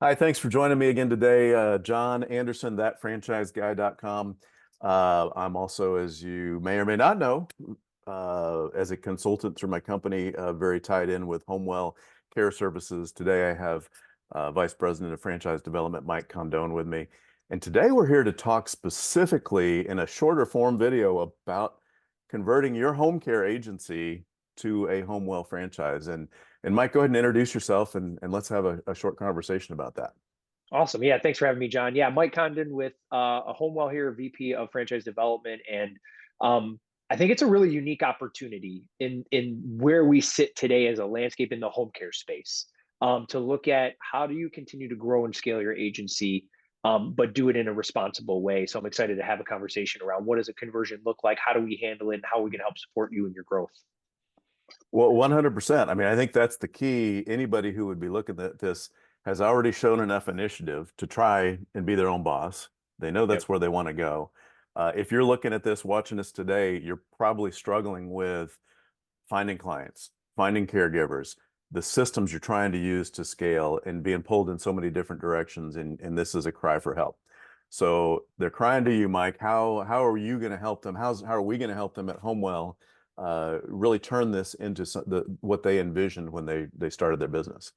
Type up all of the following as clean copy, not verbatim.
Hi, thanks for joining me again today. John Anderson, ThatFranchiseGuy.com. I'm also, as you may or may not know, as a consultant through my company, very tied in with HomeWell Care Services. Today I have Vice President of Franchise Development, Mike Condon, with me. And today we're here to talk specifically in a shorter form video about converting your home care agency to a HomeWell franchise. And Mike, go ahead and introduce yourself and let's have a short conversation about that. Awesome. Yeah, thanks for having me, John. Yeah, Mike Condon with a HomeWell here, VP of Franchise Development, and I think it's a really unique opportunity in where we sit today as a landscape in the home care space, to look at how do you continue to grow and scale your agency, but do it in a responsible way. So I'm excited to have a conversation around what does a conversion look like, how do we handle it, and how are we going to help support you in your growth. Well, 100%. I mean, I think that's the key. Anybody who would be looking at this has already shown enough initiative to try and be their own boss. They know Yep. that's where they want to go. If you're looking at this, watching this today, you're probably struggling with finding clients, finding caregivers, the systems you're trying to use to scale and being pulled in so many different directions. And this is a cry for help. So they're crying to you, Mike. How are you going to help them? How are we going to help them at HomeWell really turn this into what they envisioned when they started their business?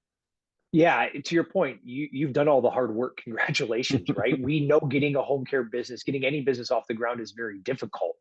Yeah, to your point, you've done all the hard work. Congratulations, right? We know getting a home care business, getting any business off the ground is very difficult.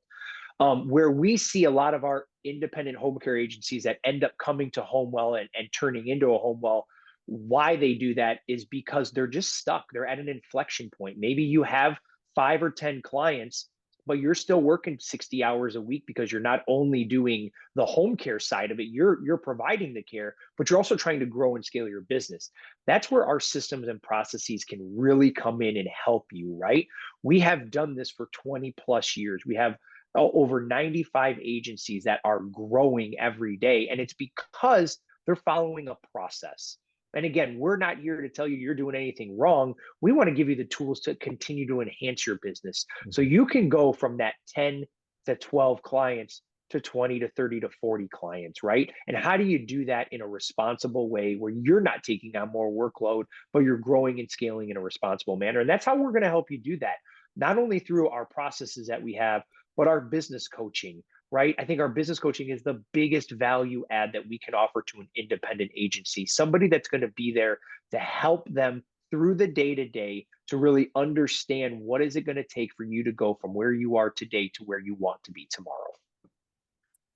Where we see a lot of our independent home care agencies that end up coming to HomeWell and turning into a HomeWell, why they do that is because they're just stuck. They're at an inflection point. Maybe you have 5 or 10 clients, but you're still working 60 hours a week because you're not only doing the home care side of it, you're providing the care, but you're also trying to grow and scale your business. That's where our systems and processes can really come in and help you, right? We have done this for 20 plus years. We have over 95 agencies that are growing every day. And it's because they're following a process. And again, we're not here to tell you you're doing anything wrong. We want to give you the tools to continue to enhance your business. So you can go from that 10 to 12 clients to 20 to 30 to 40 clients, right? And how do you do that in a responsible way where you're not taking on more workload, but you're growing and scaling in a responsible manner? And that's how we're going to help you do that, not only through our processes that we have, but our business coaching, right? I think our business coaching is the biggest value add that we can offer to an independent agency, somebody that's going to be there to help them through the day to day to really understand what is it going to take for you to go from where you are today to where you want to be tomorrow.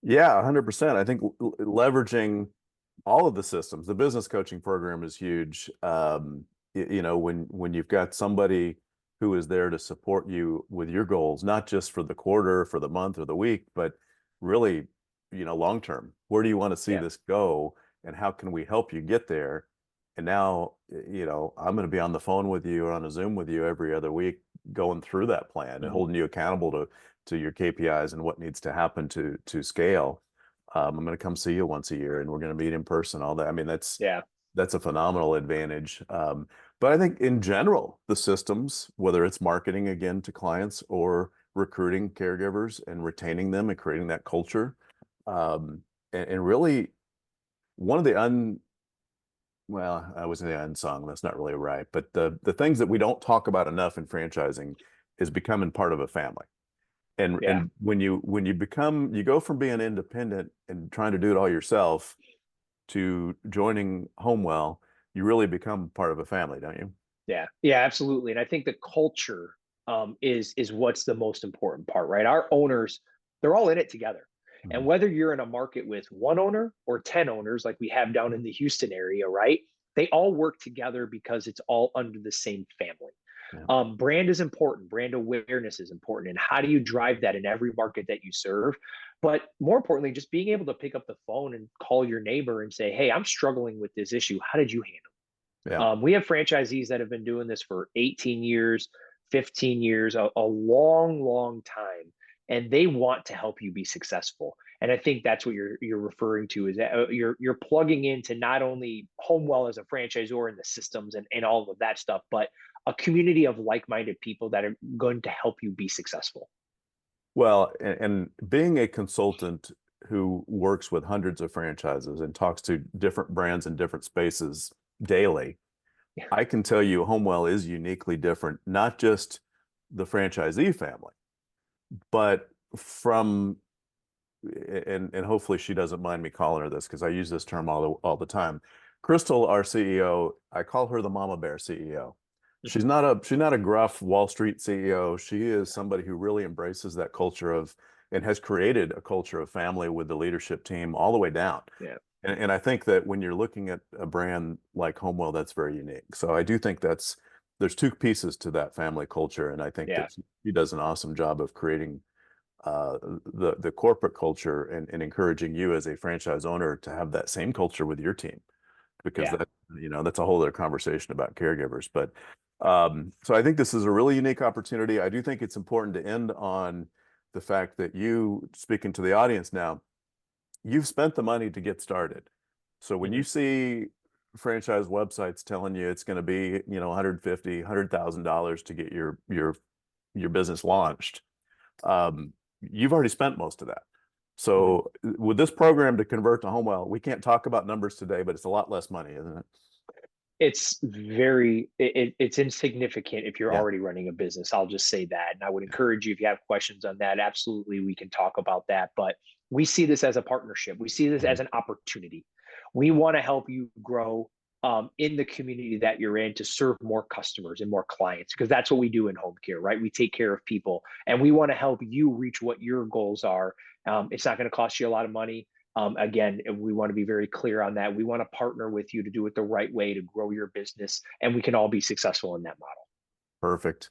Yeah, 100%. I think leveraging all of the systems, the business coaching program is huge. When you've got somebody who is there to support you with your goals, not just for the quarter, for the month or the week, but really, long term. Where do you want to see Yeah. this go, and how can we help you get there? And now, I'm going to be on the phone with you or on a Zoom with you every other week, going through that plan and Mhm. holding you accountable to your KPIs and what needs to happen to scale. I'm going to come see you once a year, and we're going to meet in person. All that. I mean, Yeah. that's a phenomenal advantage. But I think in general, the systems, whether it's marketing again to clients or recruiting caregivers and retaining them and creating that culture, and really one of the well, I was in the unsung, that's not really right, but the things that we don't talk about enough in franchising is becoming part of a family. And Yeah. and you go from being independent and trying to do it all yourself to joining HomeWell, you really become part of a family, don't you? Yeah, yeah, absolutely. And I think the culture is what's the most important part, right? Our owners, they're all in it together. And Mhm. whether you're in a market with one owner or 10 owners, like we have down in the Houston area, right? They all work together because it's all under the same family. Yeah. Brand is important. Brand awareness is important. And how do you drive that in every market that you serve? But more importantly, just being able to pick up the phone and call your neighbor and say, hey, I'm struggling with this issue. How did you handle it? Yeah. We have franchisees that have been doing this for 18 years, 15 years, a long, long time, and they want to help you be successful. And I think that's what you're referring to is that you're plugging into not only HomeWell as a franchisor and the systems and all of that stuff, but a community of like-minded people that are going to help you be successful. Well, and being a consultant who works with hundreds of franchises and talks to different brands in different spaces daily, I can tell you HomeWell is uniquely different, not just the franchisee family, but from and hopefully she doesn't mind me calling her this because I use this term all the time. Crystal, our CEO, I call her the Mama Bear CEO. She's not a gruff Wall Street CEO. She is somebody who really embraces that culture of and has created a culture of family with the leadership team all the way down. Yeah. And I think that when you're looking at a brand like HomeWell, that's very unique. So I do think there's two pieces to that family culture, and I think Yeah. that she does an awesome job of creating the corporate culture and encouraging you as a franchise owner to have that same culture with your team, because Yeah. that's a whole other conversation about caregivers. But so I think this is a really unique opportunity. I do think it's important to end on the fact that you, speaking to the audience now, you've spent the money to get started. So when Mhm. you see franchise websites telling you it's going to be, 150, $100,000 to get your business launched, um, you've already spent most of that. Mhm. So with this program to convert to HomeWell, we can't talk about numbers today, but it's a lot less money, isn't it? It's insignificant if you're Yeah. already running a business. I'll just say that. And I would encourage you, if you have questions on that, absolutely we can talk about that. But we see this as a partnership. We see this Mhm. as an opportunity. We want to help you grow in the community that you're in to serve more customers and more clients, because that's what we do in home care, right? We take care of people, and we want to help you reach what your goals are. It's not going to cost you a lot of money. Again, we want to be very clear on that. We want to partner with you to do it the right way to grow your business, and we can all be successful in that model. Perfect.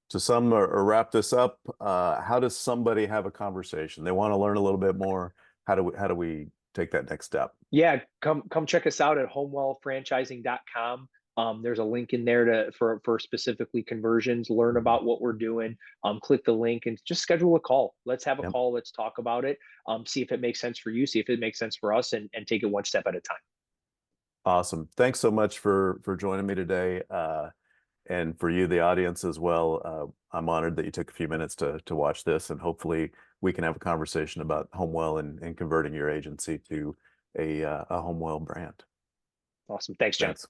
To sum or wrap this up, how does somebody have a conversation? They want to learn a little bit more. How do we take that next step? Yeah, come check us out at homewellfranchising.com. There's a link in there for specifically conversions. Learn Mhm. about what we're doing. Click the link and just schedule a call. Let's have a Yep. call. Let's talk about it. See if it makes sense for you. See if it makes sense for us, and take it one step at a time. Awesome. Thanks so much for joining me today. And for you, the audience as well. I'm honored that you took a few minutes to watch this, and hopefully we can have a conversation about HomeWell and converting your agency to a HomeWell brand. Awesome. Thanks, John. Thanks.